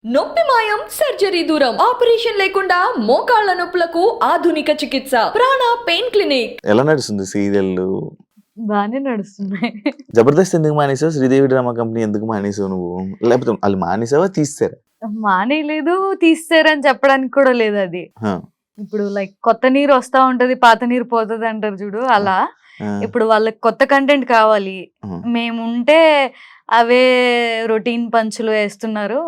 నొప్పి మాయం సర్జరీ దూరం ఆపరేషన్ లేకుండా మోకాళ్ల నొప్పులకు ఆధునిక చికిత్స ప్రాణ పెయిన్ క్లినిక్. ఎలా నడుస్తుంది సీరియల్? బానే నడుస్తున్నాయి. జబర్దస్త్ ఎందుకు మానేసావు? శ్రీదేవి డ్రామా కంపెనీ ఎందుకు మానేసావు నువ్వు? లేకపోతే వాళ్ళు మానేసావా తీస్తారా? మానేయలేదు, తీస్తారని చెప్పడానికి కూడా లేదు అది. హా, ఇప్పుడు లైక్ కొత్త నీరు వస్తా ఉంటది, పాత నీరు పోతుంది అంటారు చూడు, అలా ఆ, ఇప్పుడు వాళ్ళకి కొత్త కంటెంట్ కావాలి. ఆ, మేముంటే అవే రొటీన్ పంచులు వేస్తున్నారు.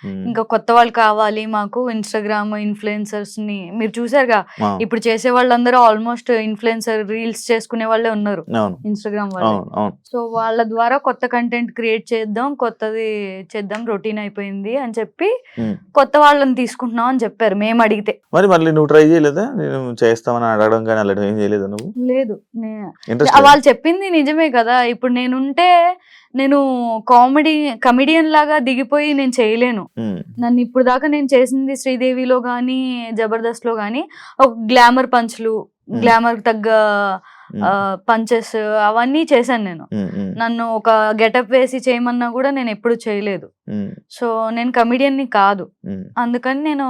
ఉమ్, ఇంకా కొత్త వాళ్ళు కావాలి మాకు. ఇన్స్టాగ్రామ్ ఇన్ఫ్లుయెన్సర్స్ ని మీరు చూసారుగా, ఆ, ఇప్పుడు చేసే వాళ్ళందరూ ఆల్మోస్ట్ ఇన్ఫ్లుయెన్సర్ రీల్స్ చేసుకునే వాళ్ళే ఉన్నారు అవును ఇన్స్టాగ్రామ్ వాళ్ళు. అవును అవును. సో వాళ్ళ ద్వారా కొత్త కంటెంట్ క్రియేట్ చేద్దాం, కొత్తది చేద్దాం, రొటీన్ అయిపోయింది అని చెప్పి ఉమ్. కొత్త వాళ్ళని తీసుకుంటున్నాం అని చెప్పారు మేము అడిగితే. మరి మళ్ళీ నువ్వు ట్రై చేయలేదా? నేను చేస్తామని అడగడం కానీ అలా ఏం చేయలేదా నువ్వు? లేదు, ఇంట్రెస్ట్ వాళ్ళు చెప్పింది నిజమే కదా. ఇప్పుడు నేనుంటే నేను కమిడియన్ లాగా దిగిపోయి నేను చేయలేను. నన్ను ఇప్పుడు దాకా నేను చేసింది శ్రీదేవిలో గానీ జబర్దస్త్ లో గానీ ఒక గ్లామర్ పంచ్లు, గ్లామర్ తగ్గ పంచెస్ అవన్నీ చేశాను నేను. నన్ను ఒక గెటప్ వేసి చేయమన్నా కూడా నేను ఎప్పుడు చేయలేదు. సో నేను కమిడియన్ ని కాదు, అందుకని నేను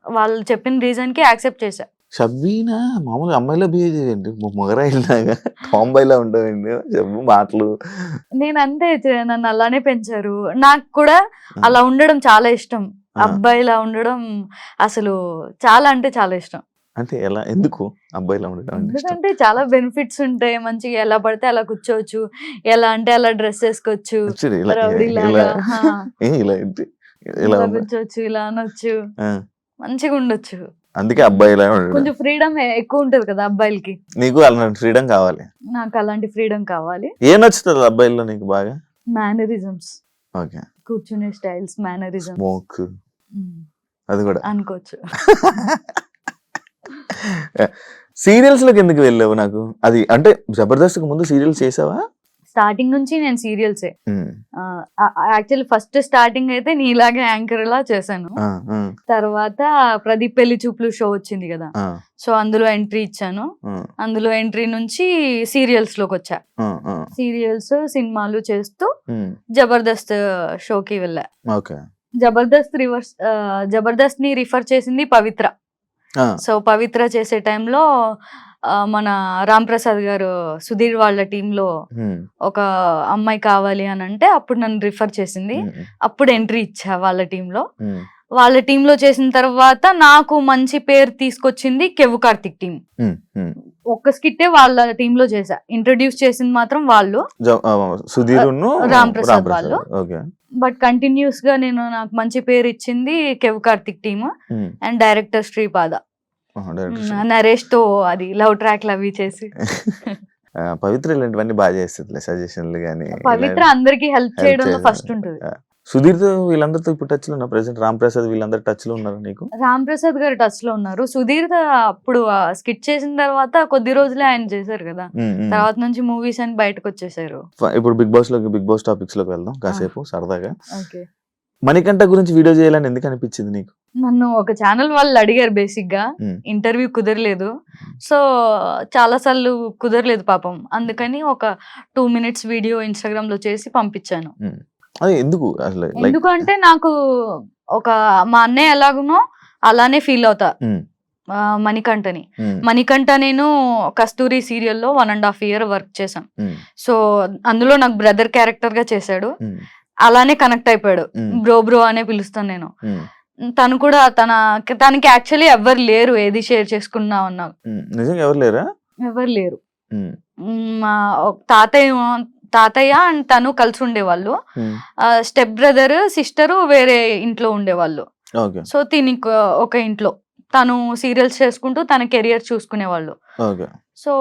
వాళ్ళు చెప్పిన రీజన్ కి యాక్సెప్ట్ చేశా. షబ్బీనా మామూలుగా అమ్మాయిలా బిహేవ్ చేయండి, మొగరాయిలాగా టాంబాయిలా ఉంటాయండి చెప్పు మాటలు. నేను అంతే, నన్ను అలానే పెంచారు. నాకు కూడా అలా ఉండడం చాలా ఇష్టం. అబ్బాయిలా ఉండడం అసలు చాలా అంటే చాలా ఇష్టం. అంటే ఎలా, ఎందుకు అబ్బాయిలా ఉండడం అంటే ఇష్టం? ఎందుకంటే చాలా బెనిఫిట్స్ ఉంటాయి. మంచిగా ఎలా పడితే అలా కూర్చోవచ్చు, ఎలా అంటే అలా డ్రెస్ వేసుకోవచ్చు, Actually ఇలా రౌడీలాగా ఇలా ఏంటి? ఇలా ఇలా ఉంది. కూర్చోవచ్చు, ఇలా అనొచ్చు, ఆ, మంచిగా ఉండొచ్చు. అందుకే అబ్బాయిలా ఉండడం. కొంచెం ఫ్రీడమ్ ఎక్కువ ఉంటది కదా అబ్బాయిలకి. నీకు అలాంటి ఫ్రీడమ్ కావాలి. నాకు అలాంటి ఫ్రీడమ్ కావాలి. ఏం నచ్చుతుంది అబ్బాయిల్లో నీకు బాగా? మేనరిజమ్స్, ఓకే, కూర్చునే స్టైల్స్, మేనరిజమ్స్ స్మోక్ అది కూడా. అనుకోవచ్చు. సీరియల్స్ లోకి ఎందుకు వెళ్ళావు? నాకు అది అంటే జబర్దస్త్ కు ముందు సీరియల్స్ చేసావా? స్టార్టింగ్ నుంచి నేను సీరియల్సే. యాక్చువల్లీ ఫస్ట్ స్టార్టింగ్ అయితే నీలాగే యాంకర్ లా చేశాను. తర్వాత ప్రదీప్ పెళ్లి చూపులు షో వచ్చింది కదా, సో అందులో ఎంట్రీ ఇచ్చాను. అందులో ఎంట్రీ నుంచి సీరియల్స్ లోకి వచ్చా. సీరియల్స్, సినిమాలు చేస్తూ జబర్దస్త్ షోకి వెళ్ళా. ఓకే. జబర్దస్త్ ని రిఫర్ చేసింది పవిత్ర. సో పవిత్ర చేసే టైంలో మన రామ్ ప్రసాద్ గారు సుధీర్ వాళ్ళ టీంలో ఒక అమ్మాయి కావాలి అని అంటే అప్పుడు నన్ను రిఫర్ చేసింది. అప్పుడు ఎంట్రీ ఇచ్చా వాళ్ళ టీంలో. వాళ్ళ టీంలో చేసిన తర్వాత నాకు మంచి పేరు తీసుకొచ్చింది కెవ్వు కార్తిక్ టీం. ఒక్క స్కిట్టే వాళ్ళ టీంలో చేశా, ఇంట్రడ్యూస్ చేసింది మాత్రం వాళ్ళు, రామ్ ప్రసాద్ వాళ్ళు. బట్ కంటిన్యూస్ గా నాకు మంచి పేరు ఇచ్చింది Kevvu Karthik team and director Sripada, Naresh తో అది లవ్ ట్రాక్ అవి చేసి. పవిత్ర ఇలాంటివన్నీ బాగా చేస్తుంది, సజెషన్లు కానీ. పవిత్ర అందరికి హెల్ప్ చేయడంలో ఫస్ట్ ఉంటుంది. సుధీర్ తో వీళ్ళందరితో ఇప్పుడు టచ్ లో ఉన్నా? ప్రెసెంట్ రామ్ ప్రసాద్ వీళ్ళందరూ టచ్ లో ఉన్నారు నీకు? రామ్ ప్రసాద్ గారు టచ్ లో ఉన్నారు. సుధీర్ అప్పుడు స్కిట్ చేసిన తర్వాత కొద్ది రోజులే ఆయన చేశారు కదా, తర్వాత నుంచి మూవీస్ అని బయటకు వచ్చేసారు. ఇప్పుడు బిగ్ బాస్ టాపిక్స్ లోకి వెళ్దాం కాసేపు సరదాగా. ఓకే. మణికంఠ గురించి వీడియో చేయాలని ఎందుకు అనిపించింది నీకు? నన్ను ఒక ఛానల్ వాళ్ళు అడిగారు బేసిక్ గా, ఇంటర్వ్యూ కుదరలేదు. సో చాలా సార్లు కుదరలేదు పాపం, అందుకని ఒక 2 minutes వీడియో ఇన్స్టాగ్రామ్ లో చేసి పంపించాను. అది ఎందుకు అసలు? ఎందుకంటే నాకు ఒక మా అన్నయ్య ఎలాగునో అలానే ఫీల్ అవుతా మణికంఠ నేను కస్తూరి సీరియల్లో 1.5 year వర్క్ చేశాను. సో అందులో నాకు బ్రదర్ క్యారెక్టర్ గా చేశాడు, అలానే కనెక్ట్ అయిపోయాడు. బ్రో అనే పిలుస్తాను నేను. తను కూడా తనకి యాక్చువల్లీ ఎవరు లేరు ఏది షేర్ చేసుకున్నాం అన్నా. నిజంగా ఎవరు లేరా? ఎవరు లేరు. మా తాతయ్య అండ్ తను కలిసి ఉండేవాళ్ళు. స్టెప్ బ్రదర్ సిస్టర్ వేరే ఇంట్లో ఉండేవాళ్ళు. సో తినికి ఒక ఇంట్లో తను సీరియల్స్ చేసుకుంటూ తన కెరియర్ చూసుకునేవాళ్ళు. సో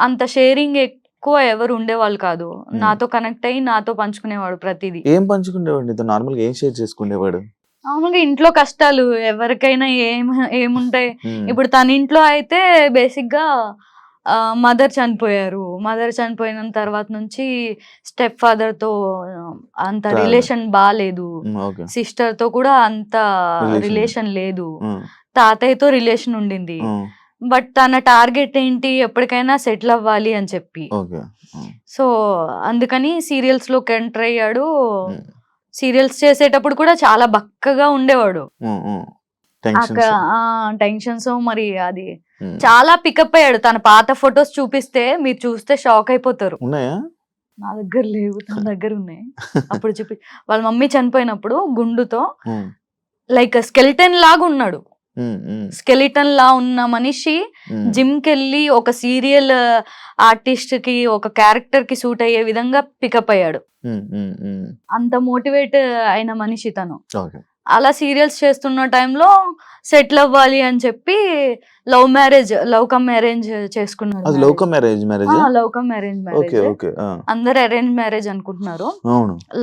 అంత షేరింగ్ ఎక్కువ ఎవరు ఉండేవాళ్ళు కాదు. నాతో కనెక్ట్ అయ్యి నాతో పంచుకునేవాడు ప్రతిదీ. ఏం పంచుకునేవాడు? నార్మల్ గా ఏం షేర్ చేసుకునేవాడు? మామూలుగా ఇంట్లో కష్టాలు ఎవరికైనా ఏముంటాయి. ఇప్పుడు తన ఇంట్లో అయితే బేసిక్ గా మదర్ చనిపోయిన తర్వాత నుంచి స్టెప్ ఫాదర్ తో అంత రిలేషన్ బాలేదు, సిస్టర్ తో కూడా అంత రిలేషన్ లేదు, తాతయ్యతో రిలేషన్ ఉండింది. బట్ తన టార్గెట్ ఏంటి, ఎప్పటికైనా సెటిల్ అవ్వాలి అని చెప్పి. సో అందుకని సీరియల్స్ లోకి ఎంటర్ అయ్యాడు. సీరియల్స్ చేసేటప్పుడు కూడా చాలా బక్కగా ఉండేవాడు. టెన్షన్స్ టెన్షన్స్ మరి అది చాలా పికప్ అయ్యాడు. తన పాత ఫొటోస్ చూపిస్తే మీరు చూస్తే షాక్ అయిపోతారు. ఉన్నాయా? నా దగ్గర లేవు, తన దగ్గర ఉన్నాయి. అప్పుడు చూపి వాళ్ళ మమ్మీ చనిపోయినప్పుడు గుండుతో లైక్ స్కెలిటన్ లాగా ఉన్నాడు. స్కెలిటన్ లా ఉన్న మనిషి జిమ్ కి వెళ్ళి ఒక సీరియల్ ఆర్టిస్ట్ కి ఒక క్యారెక్టర్ కి సూట్ అయ్యే విధంగా పికప్ అయ్యాడు. అంత మోటివేట్ అయిన మనిషి తను. అలా సీరియల్స్ చేస్తున్న టైంలో సెటిల్ అవ్వాలి అని చెప్పి లవ్ కమ్ అరేంజ్ చేసుకున్నాడు. Love come arrange marriage. అందరు అరేంజ్ మ్యారేజ్ అనుకుంటున్నారు,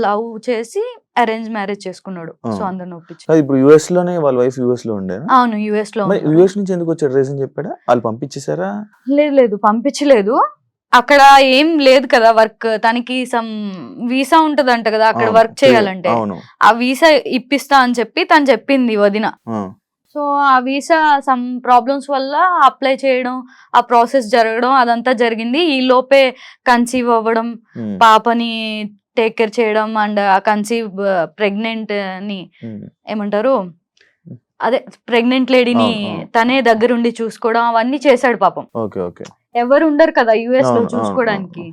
లవ్ చేసి అరేంజ్ మ్యారేజ్ చేసుకున్నాడు. సో అందరిని ఒప్పించి. ఇప్పుడు యుఎస్ లోనే వాళ్ళ వైఫ్ యుఎస్ లో ఉండే. అవును, యుఎస్ లో. యుఎస్ నుంచి ఎందుకు వచ్చాడు? రీజన్ చెప్పాడా? వాళ్ళు పంపించేశారా? లేదు పంపించలేదు. అక్కడ ఏం లేదు కదా వర్క్. తనకి సమ్ వీసా ఉంటదంట కదా అక్కడ వర్క్ చేయాలంటే. ఆ వీసా ఇప్పిస్తా అని చెప్పి తను చెప్పింది వదిన. సో ఆ వీసా సమ్ ప్రాబ్లమ్స్ వల్ల అప్లై చేయడం, ఆ ప్రాసెస్ జరగడం అదంతా జరిగింది. ఈ లోపే కన్సీవ్ అవ్వడం, పాపని టేక్ కేర్ చేయడం అండ్ ఆ కన్సీవ్ ప్రెగ్నెంట్ ని ఏమంటారు అదే ప్రెగ్నెంట్ లేడీని తనే దగ్గరుండి చూసుకోవడం అవన్నీ చేశాడు పాపం. ఎవరు ఉండరు కదా యుఎస్ లో చూసుకోవడానికి.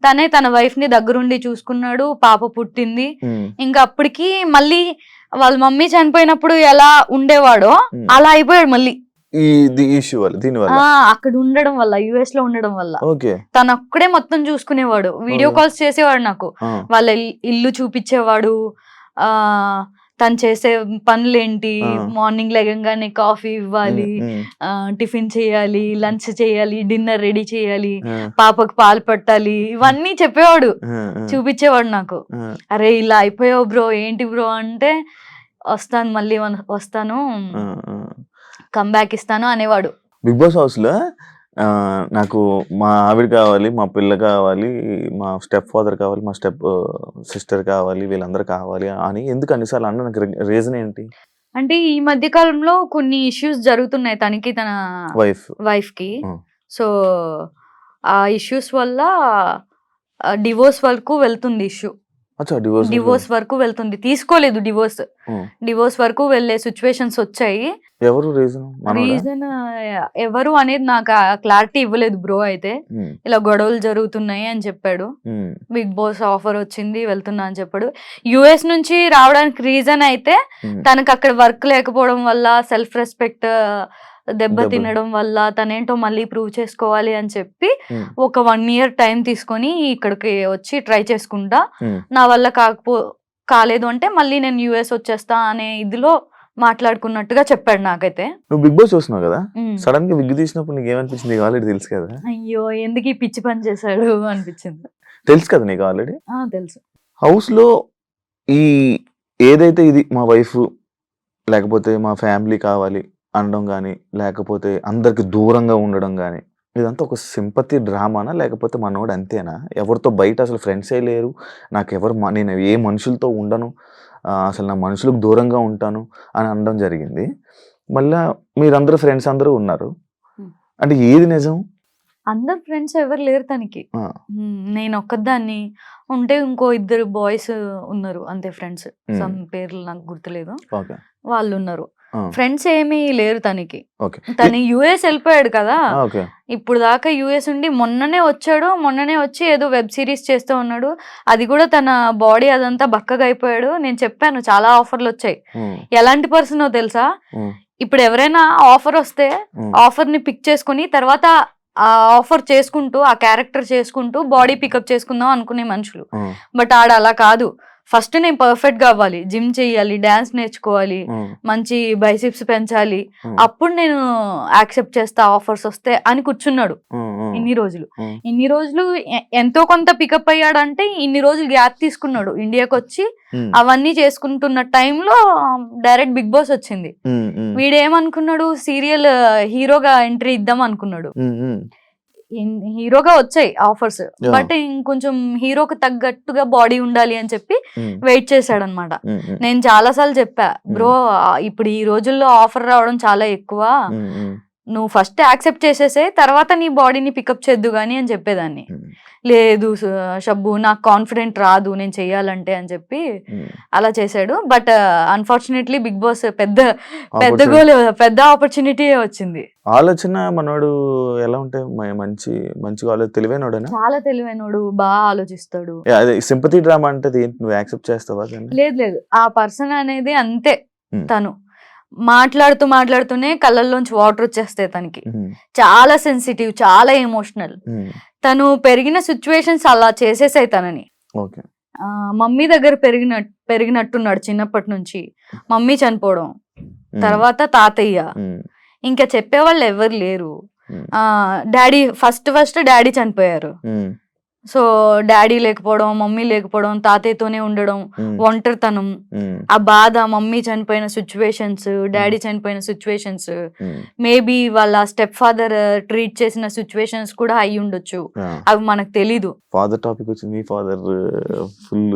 తనే తన వైఫ్ ని దగ్గరుండి చూసుకున్నాడు. పాప పుట్టింది. ఇంకా అప్పటికి మళ్ళీ వాళ్ళ మమ్మీ చనిపోయినప్పుడు ఎలా ఉండేవాడో అలా అయిపోయాడు మళ్ళీ. అక్కడ ఉండడం వల్ల, యుఎస్ లో ఉండడం వల్ల తను అక్కడే మొత్తం చూసుకునేవాడు. వీడియో కాల్స్ చేసేవాడు నాకు. వాళ్ళ ఇల్లు చూపించేవాడు, తను చేసే పనులేంటి, మార్నింగ్ లెగంగానే కాఫీ ఇవ్వాలి, టిఫిన్ చేయాలి, లంచ్ చేయాలి, డిన్నర్ రెడీ చేయాలి, పాపకు పాలు పట్టాలి, ఇవన్నీ చెప్పేవాడు, చూపించేవాడు నాకు. అరే ఇలా అయిపోయావు బ్రో, ఏంటి బ్రో అంటే వస్తాను మళ్ళీ వస్తాను, కంబ్యాక్ ఇస్తాను అనేవాడు. బిగ్ బాస్ హౌస్ లో నాకు మా ఆవిడ కావాలి, మా పిల్ల కావాలి, మా స్టెప్ ఫాదర్ కావాలి, మా స్టెప్ సిస్టర్ కావాలి, వీళ్ళందరూ కావాలి అని ఎందుకు అన్నిసార్లు అన్న? నాకు రీజన్ ఏంటి అంటే ఈ మధ్య కాలంలో కొన్ని ఇష్యూస్ జరుగుతున్నాయి తనకి, తన వైఫ్ కి. సో ఆ ఇష్యూస్ వల్ల డివోర్స్ వరకు వెళ్తుంది ఇష్యూ. డివోర్స్ వరకు వెళ్తుంది. తీసుకోలేదు డివోర్స్ వరకు వెళ్లే సిచ్యువేషన్స్ వచ్చాయి. రీజన్ ఎవరు అనేది నాకు క్లారిటీ ఇవ్వలేదు బ్రో. అయితే ఇలా గొడవలు జరుగుతున్నాయి అని చెప్పాడు. బిగ్ బాస్ ఆఫర్ వచ్చింది వెళ్తున్నా అని చెప్పాడు. యుఎస్ నుంచి రావడానికి రీజన్ అయితే తనకు అక్కడ వర్క్ లేకపోవడం వల్ల, సెల్ఫ్ రెస్పెక్ట్ దెబ్బ తినడం వల్ల, తనేంటో మళ్ళీ ప్రూవ్ చేసుకోవాలి అని చెప్పి ఒక 1 year టైం తీసుకొని ఇక్కడికి వచ్చి ట్రై చేసుకుంటా, నా వల్ల కాలేదు అంటే మళ్ళీ నేను యుఎస్ వచ్చేస్తా అనే ఇదిలో మాట్లాడుకున్నట్టుగా చెప్పాడు నాకైతే. నువ్వు బిగ్ బాస్ చూస్తున్నావు కదా, సడన్ గా విగ్ తీసినప్పుడు నీకు ఏమనిపించింది? ఆల్రెడీ తెలుసు కదా. అయ్యో ఎందుకు ఈ పిచ్చి పని చేశాడు అనిపించింది. తెలుసు కదా నీకు ఆల్రెడీ? తెలుసు. హౌస్ లో ఈ ఏదైతే ఇది మా వైఫ్ లేకపోతే మా ఫ్యామిలీ కావాలి అనడం కానీ, లేకపోతే అందరికి దూరంగా ఉండడం కానీ, ఇదంతా ఒక సింపతి డ్రామానా లేకపోతే మనోడు అంతేనా? ఎవరితో బయట అసలు ఫ్రెండ్సే లేరు, నేను ఏ మనుషులతో ఉండను, అసలు నా మనుషులకు దూరంగా ఉంటాను అని అనడం జరిగింది. మళ్ళా మీరందరూ ఫ్రెండ్స్ అందరూ ఉన్నారు అంటే ఏది నిజం? అందరు ఫ్రెండ్స్ ఎవరు లేరు తనకి. నేను ఒక్కదాన్ని ఉంటే ఇంకో 2 బాయ్స్ ఉన్నారు అంతే ఫ్రెండ్స్. సమ్ పేర్లు నాకు గుర్తులేదు, వాళ్ళు ఉన్నారు. ఫ్రెండ్స్ ఏమీ లేరు తనకి. తను యుఎస్ వెళ్ళిపోయాడు కదా, ఇప్పుడు దాకా యుఎస్ ఉండి మొన్ననే వచ్చి ఏదో వెబ్ సిరీస్ చేస్తూ ఉన్నాడు. అది కూడా తన బాడీ అదంతా బక్కగా అయిపోయాడు. నేను చెప్పాను చాలా ఆఫర్లు వచ్చాయి. ఎలాంటి పర్సన్ తెలుసా? ఇప్పుడు ఎవరైనా ఆఫర్ వస్తే ఆఫర్ ని పిక్ చేసుకుని తర్వాత ఆ ఆఫర్ చేసుకుంటూ, ఆ క్యారెక్టర్ చేసుకుంటూ బాడీ పికప్ చేసుకుందాం అనుకునే మనుషులు. బట్ ఆడ అలా కాదు. ఫస్ట్ నేను పర్ఫెక్ట్ గా అవ్వాలి, జిమ్ చేయాలి, డాన్స్ నేర్చుకోవాలి, మంచి బైసిప్స్ పెంచాలి, అప్పుడు నేను యాక్సెప్ట్ చేస్తా ఆఫర్స్ వస్తే అని కూర్చున్నాడు. ఇన్ని రోజులు ఎంతో కొంత పికప్ అయ్యాడంటే ఇన్ని రోజులు గ్యాప్ తీసుకున్నాడు. ఇండియాకి వచ్చి అవన్నీ చేసుకుంటున్న టైంలో డైరెక్ట్ బిగ్ బాస్ వచ్చింది. వీడేమనుకున్నాడు, సీరియల్ హీరోగా ఎంట్రీ ఇద్దాం అనుకున్నాడు. హీరోగా వచ్చాయి ఆఫర్స్, బట్ ఇంకొంచెం హీరోకి తగ్గట్టుగా బాడీ ఉండాలి అని చెప్పి వెయిట్ చేశాడు అనమాట. నేను చాలా సార్లు చెప్పా, బ్రో ఇప్పుడు ఈ రోజుల్లో ఆఫర్ రావడం చాలా ఎక్కువ, నువ్వు ఫస్ట్ యాక్సెప్ట్ చేసేసే, తర్వాత నీ బాడీని పికప్ చేద్దు గానీ అని చెప్పేదాన్ని. లేదు షబ్బు నాకు కాన్ఫిడెంట్ రాదు నేను చెయ్యాలంటే అని చెప్పి అలా చేశాడు. బట్ అన్ఫార్చునేట్లీ బిగ్ బాస్ పెద్ద గోల్, పెద్ద ఆపర్చునిటీ వచ్చింది. ఆలోచన మనోడు ఎలా ఉంటే మంచిగా తెలివైనోడేనా? చాలా తెలివైనోడు, బాగా ఆలోచిస్తాడు. అదే సింపతి డ్రామా అంటే ఏంటి, నువ్వు యాక్సెప్ట్ చేస్తావా దాన్ని? లేదు ఆ పర్సన్ అనేది అంతే. తను మాట్లాడుతూనే కళ్ళల్లోంచి వాటర్ వచ్చేస్తాయి తనకి. చాలా సెన్సిటివ్, చాలా ఎమోషనల్. తను పెరిగిన సిచ్యువేషన్స్ అలా చేసేసాయి తనని. మమ్మీ దగ్గర పెరిగినట్టున్నాడు చిన్నప్పటి నుంచి. మమ్మీ చనిపోవడం, తర్వాత తాతయ్య, ఇంకా చెప్పేవాళ్ళు ఎవరు లేరు. డాడీ ఫస్ట్ డాడీ చనిపోయారు. సో డాడీ లేకపోవడం, మమ్మీ లేకపోవడం, తాతయ్యతోనే ఉండడం, ఒంటరితనం, ఆ బాధ, మమ్మీ చనిపోయిన సిచ్యువేషన్స్, డాడీ చనిపోయిన సిచ్యువేషన్స్, మేబీ వాళ్ళ స్టెప్ ఫాదర్ ట్రీట్ చేసిన సిచ్యువేషన్స్ కూడా అయి ఉండొచ్చు, అవి మనకు తెలీదు. ఫాదర్ టాపిక్ వచ్చింది, ఫాదర్ ఫుల్